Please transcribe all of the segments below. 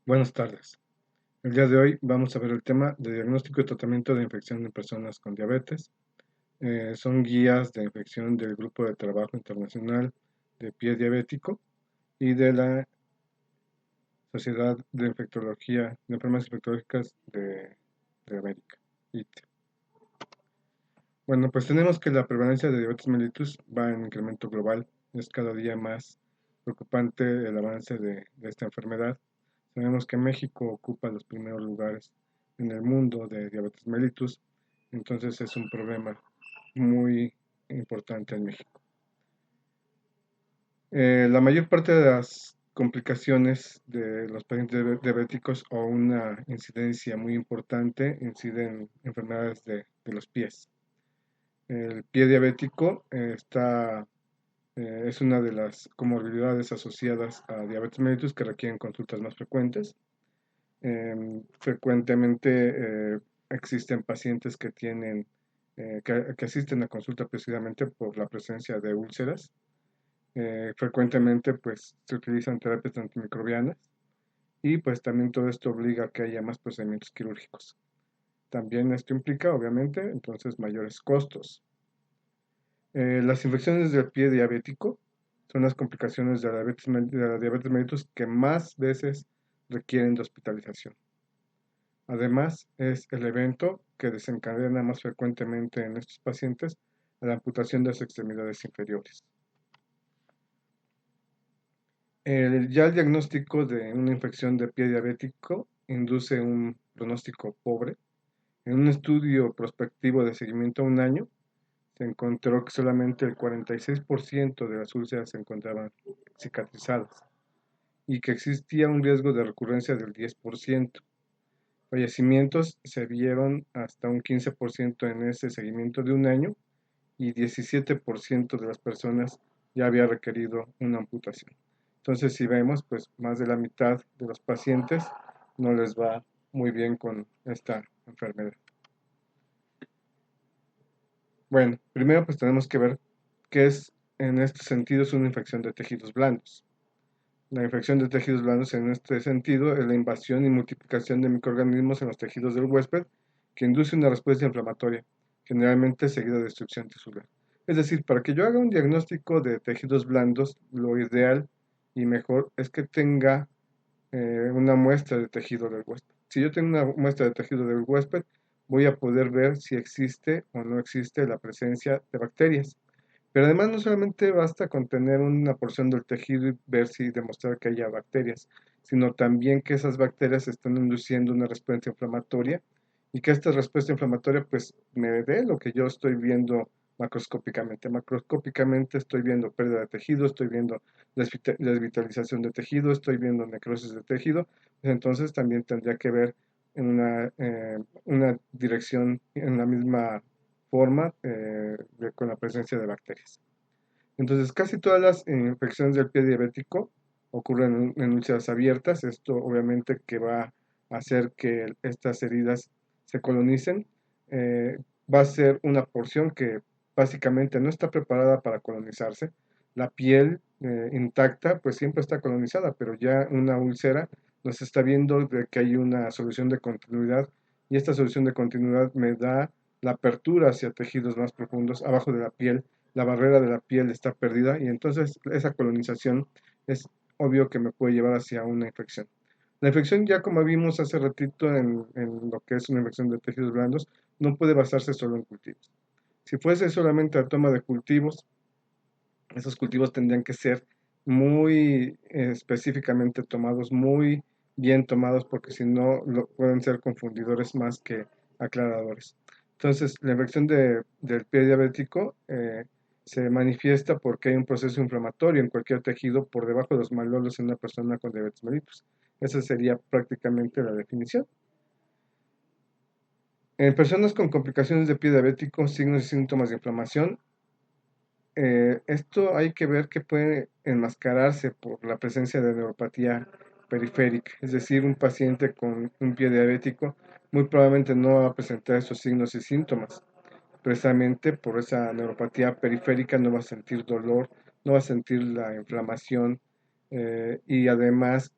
Buenas tardes. El día de hoy vamos a ver el tema de diagnóstico y tratamiento de infección en personas con diabetes. Son guías de infección del Grupo de Trabajo Internacional de Pie Diabético y de la Sociedad de Infectología, de Enfermedades Infectológicas de América, ITE. Bueno, pues tenemos que la prevalencia de diabetes mellitus va en incremento global. Es cada día más preocupante el avance de esta enfermedad. Sabemos que México ocupa los primeros lugares en el mundo de diabetes mellitus, entonces es un problema muy importante en México. La mayor parte de las complicaciones de los pacientes diabéticos o una incidencia muy importante inciden en enfermedades de los pies. El pie diabético es una de las comorbilidades asociadas a diabetes mellitus que requieren consultas más frecuentes. Frecuentemente existen pacientes que que asisten a consulta precisamente por la presencia de úlceras. Frecuentemente pues se utilizan terapias antimicrobianas y pues también todo esto obliga a que haya más procedimientos quirúrgicos. También esto implica obviamente entonces mayores costos. Las infecciones del pie diabético son las complicaciones de la diabetes mellitus que más veces requieren de hospitalización. Además, es el evento que desencadena más frecuentemente en estos pacientes la amputación de las extremidades inferiores. Ya el diagnóstico de una infección de pie diabético induce un pronóstico pobre. En un estudio prospectivo de seguimiento a un año, se encontró que solamente el 46% de las úlceras se encontraban cicatrizadas y que existía un riesgo de recurrencia del 10%. Fallecimientos se vieron hasta un 15% en ese seguimiento de un año y 17% de las personas ya había requerido una amputación. Entonces, si vemos, pues más de la mitad de los pacientes no les va muy bien con esta enfermedad. Bueno, primero pues tenemos que ver qué es en este sentido es una infección de tejidos blandos. La infección de tejidos blandos en este sentido es la invasión y multiplicación de microorganismos en los tejidos del huésped que induce una respuesta inflamatoria, generalmente seguida de destrucción tisular. Es decir, para que yo haga un diagnóstico de tejidos blandos, lo ideal y mejor es que tenga una muestra de tejido del huésped. Si yo tengo una muestra de tejido del huésped, voy a poder ver si existe o no existe la presencia de bacterias. Pero además no solamente basta con tener una porción del tejido y ver si demostrar que haya bacterias, sino también que esas bacterias están induciendo una respuesta inflamatoria y que esta respuesta inflamatoria pues me dé lo que yo estoy viendo macroscópicamente. Macroscópicamente estoy viendo pérdida de tejido, estoy viendo desvitalización de tejido, estoy viendo necrosis de tejido, pues entonces también tendría que ver en una dirección, en la misma forma con la presencia de bacterias. Entonces, casi todas las infecciones del pie diabético ocurren en úlceras abiertas. Esto obviamente que va a hacer que estas heridas se colonicen. Va a ser una porción que básicamente no está preparada para colonizarse. La piel intacta pues siempre está colonizada, pero ya una úlcera nos está viendo de que hay una solución de continuidad y esta solución de continuidad me da la apertura hacia tejidos más profundos abajo de la piel. La barrera de la piel está perdida y entonces esa colonización es obvio que me puede llevar hacia una infección. La infección, ya como vimos hace ratito en lo que es una infección de tejidos blandos, no puede basarse solo en cultivos. Si fuese solamente la toma de cultivos, esos cultivos tendrían que ser muy específicamente tomados, muy bien tomados, porque si no pueden ser confundidores más que aclaradores. Entonces, la infección del pie diabético se manifiesta porque hay un proceso inflamatorio en cualquier tejido por debajo de los malollos en una persona con diabetes mellitus. Esa sería prácticamente la definición. En personas con complicaciones de pie diabético, signos y síntomas de inflamación, esto hay que ver que puede enmascararse por la presencia de neuropatía periférica, es decir, un paciente con un pie diabético muy probablemente no va a presentar esos signos y síntomas. Precisamente por esa neuropatía periférica no va a sentir dolor, no va a sentir la inflamación y además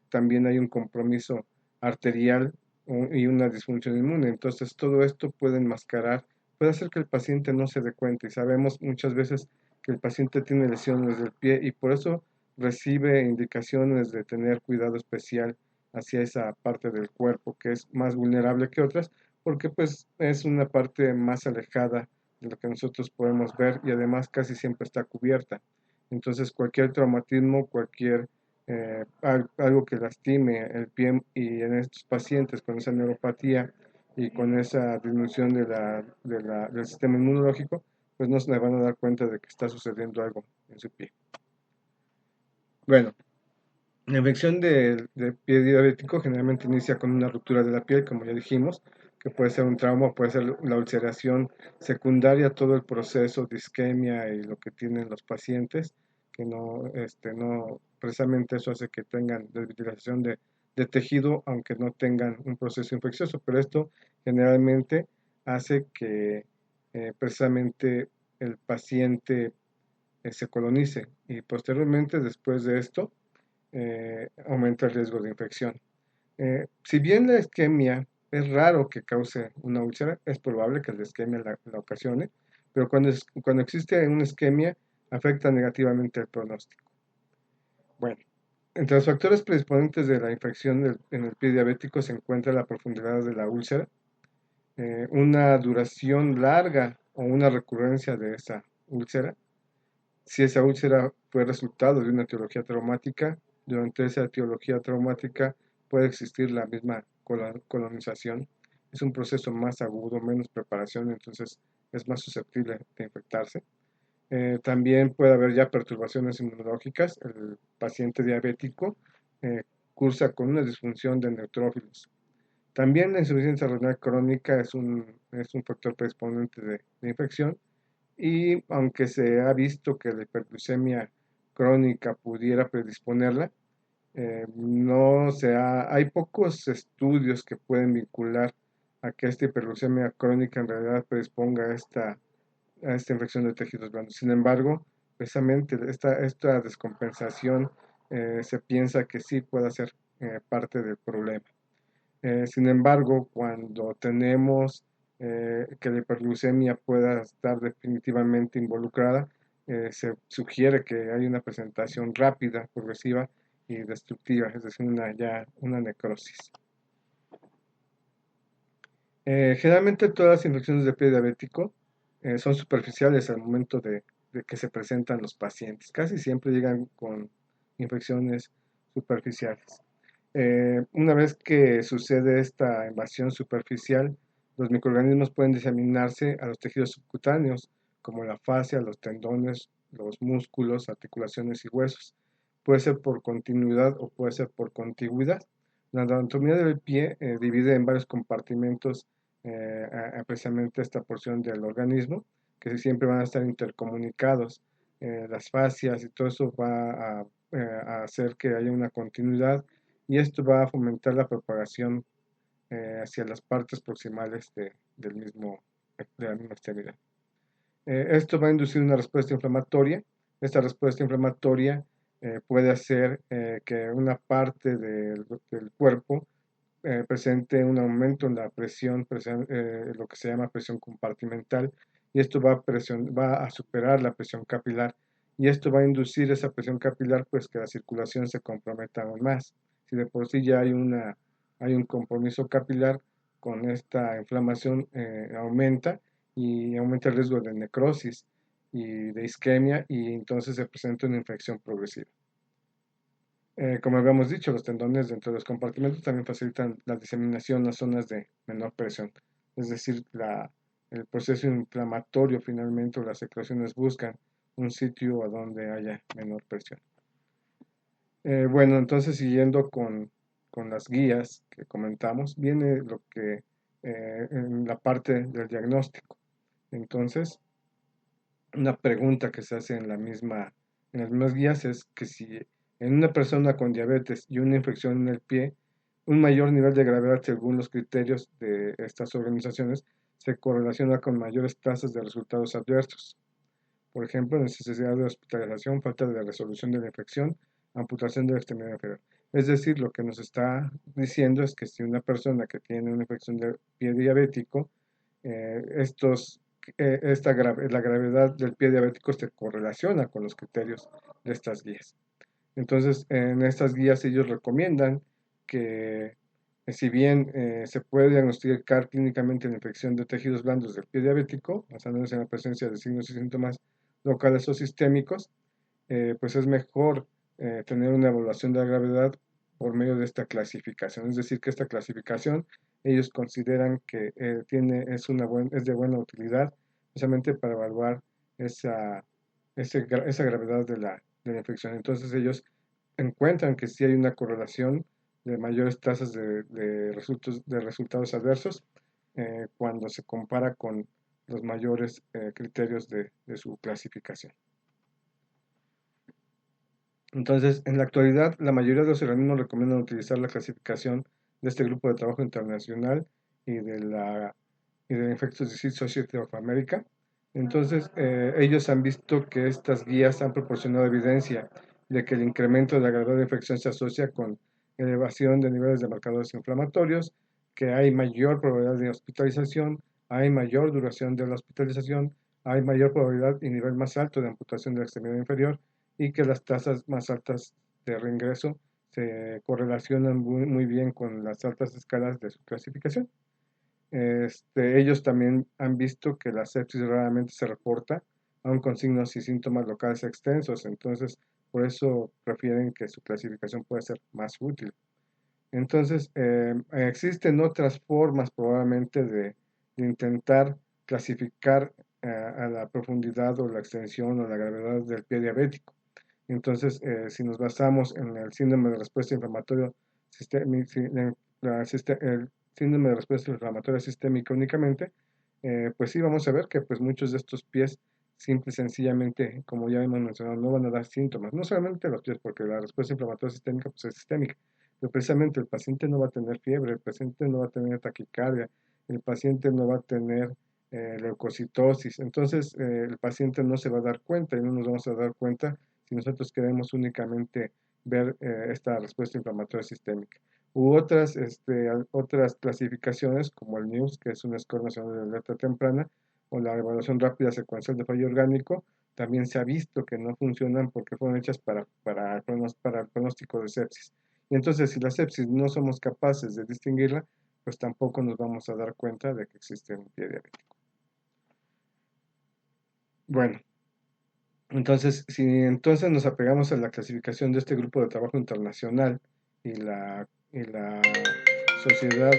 también hay un compromiso arterial y una disfunción inmune. Entonces, todo esto puede enmascarar, puede hacer que el paciente no se dé cuenta. Y sabemos muchas veces que el paciente tiene lesiones del pie y por eso recibe indicaciones de tener cuidado especial hacia esa parte del cuerpo que es más vulnerable que otras, porque pues es una parte más alejada de lo que nosotros podemos ver y además casi siempre está cubierta. Entonces cualquier traumatismo, cualquier algo que lastime el pie y en estos pacientes con esa neuropatía y con esa disminución del sistema inmunológico, pues no se le van a dar cuenta de que está sucediendo algo en su pie. Bueno, la infección del pie diabético generalmente inicia con una ruptura de la piel, como ya dijimos, que puede ser un trauma, puede ser la ulceración secundaria, todo el proceso de isquemia y lo que tienen los pacientes, que no precisamente eso hace que tengan desvitalización de tejido, aunque no tengan un proceso infeccioso, pero esto generalmente hace que precisamente el paciente se colonice y posteriormente, después de esto, aumenta el riesgo de infección. Si bien la isquemia es raro que cause una úlcera, es probable que la isquemia la ocasione, pero cuando existe una isquemia afecta negativamente el pronóstico. Bueno, entre los factores predisponentes de la infección en el pie diabético se encuentra la profundidad de la úlcera, una duración larga o una recurrencia de esa úlcera. Si esa úlcera fue resultado de una etiología traumática, durante esa etiología traumática puede existir la misma colonización. Es un proceso más agudo, menos preparación, entonces es más susceptible de infectarse. También puede haber ya perturbaciones inmunológicas. El paciente diabético eh, cursa con una disfunción de neutrófilos. También la insuficiencia renal crónica es un factor predisponente de infección y aunque se ha visto que la hiperglucemia crónica pudiera predisponerla, hay pocos estudios que pueden vincular a que esta hiperglucemia crónica en realidad predisponga a esta infección de tejidos blandos. Sin embargo, precisamente esta descompensación se piensa que sí puede ser parte del problema. Sin embargo, cuando tenemos que la hiperglucemia pueda estar definitivamente involucrada, se sugiere que hay una presentación rápida, progresiva y destructiva, es decir, una necrosis. Generalmente todas las infecciones de pie diabético son superficiales al momento de que se presentan los pacientes. Casi siempre llegan con infecciones superficiales. Una vez que sucede esta invasión superficial, los microorganismos pueden diseminarse a los tejidos subcutáneos, como la fascia, los tendones, los músculos, articulaciones y huesos. Puede ser por continuidad o puede ser por contigüidad. La anatomía del pie divide en varios compartimentos precisamente esta porción del organismo, que siempre van a estar intercomunicados. Las fascias y todo eso va a hacer que haya una continuidad y esto va a fomentar la propagación hacia las partes proximales de la misma extremidad. Esto va a inducir una respuesta inflamatoria. Esta respuesta inflamatoria puede hacer que una parte del cuerpo presente un aumento en la presión, lo que se llama presión compartimental, y esto va a superar la presión capilar, y esto va a inducir esa presión capilar, pues que la circulación se comprometa aún más. Si de por sí ya hay un compromiso capilar, con esta inflamación aumenta y aumenta el riesgo de necrosis y de isquemia, y entonces se presenta una infección progresiva. Como habíamos dicho, los tendones dentro de los compartimentos también facilitan la diseminación a zonas de menor presión. Es decir, el proceso inflamatorio finalmente o las secreciones buscan un sitio a donde haya menor presión. Bueno, entonces siguiendo con las guías que comentamos, viene lo que en la parte del diagnóstico. Entonces, una pregunta que se hace en las mismas guías es que si en una persona con diabetes y una infección en el pie, un mayor nivel de gravedad según los criterios de estas organizaciones se correlaciona con mayores tasas de resultados adversos. Por ejemplo, necesidad de hospitalización, falta de resolución de la infección, amputación de la extremidad inferior. Es decir, lo que nos está diciendo es que si una persona que tiene una infección del pie diabético, la gravedad del pie diabético se correlaciona con los criterios de estas guías. Entonces, en estas guías ellos recomiendan que, si bien se puede diagnosticar clínicamente la infección de tejidos blandos del pie diabético, basándose en la presencia de signos y síntomas locales o sistémicos, pues es mejor tener una evaluación de la gravedad por medio de esta clasificación. Es decir, que esta clasificación ellos consideran que es de buena utilidad, precisamente para evaluar esa gravedad de la infección. Entonces ellos encuentran que sí hay una correlación de mayores tasas de resultados adversos cuando se compara con los mayores criterios de su clasificación. Entonces, en la actualidad, la mayoría de los organismos recomiendan utilizar la clasificación de este grupo de trabajo internacional y de Infectious Disease Society of America. Entonces, ellos han visto que estas guías han proporcionado evidencia de que el incremento de la gravedad de infección se asocia con elevación de niveles de marcadores inflamatorios, que hay mayor probabilidad de hospitalización, hay mayor duración de la hospitalización, hay mayor probabilidad y nivel más alto de amputación de la extremidad inferior, y que las tasas más altas de reingreso se correlacionan muy bien con las altas escalas de su clasificación. Ellos también han visto que la sepsis raramente se reporta, aun con signos y síntomas locales extensos, entonces por eso prefieren que su clasificación pueda ser más útil. Entonces, existen otras formas probablemente de intentar clasificar a la profundidad o la extensión o la gravedad del pie diabético. Entonces, si nos basamos en el síndrome de respuesta inflamatoria el síndrome de respuesta inflamatoria sistémica únicamente, pues sí vamos a ver que pues muchos de estos pies simple y sencillamente, como ya hemos mencionado, no van a dar síntomas, no solamente los pies, porque la respuesta inflamatoria sistémica pues es sistémica, pero precisamente el paciente no va a tener fiebre, el paciente no va a tener taquicardia, el paciente no va a tener leucocitosis, entonces el paciente no se va a dar cuenta y no nos vamos a dar cuenta si nosotros queremos únicamente ver esta respuesta inflamatoria sistémica. Otras clasificaciones como el NEWS, que es un score nacional de alerta temprana, o la evaluación rápida secuencial de fallo orgánico, también se ha visto que no funcionan porque fueron hechas para el pronóstico de sepsis. Y entonces, si la sepsis no somos capaces de distinguirla, pues tampoco nos vamos a dar cuenta de que existe un pie diabético. Bueno, entonces, si entonces nos apegamos a la clasificación de este grupo de trabajo internacional y la Sociedad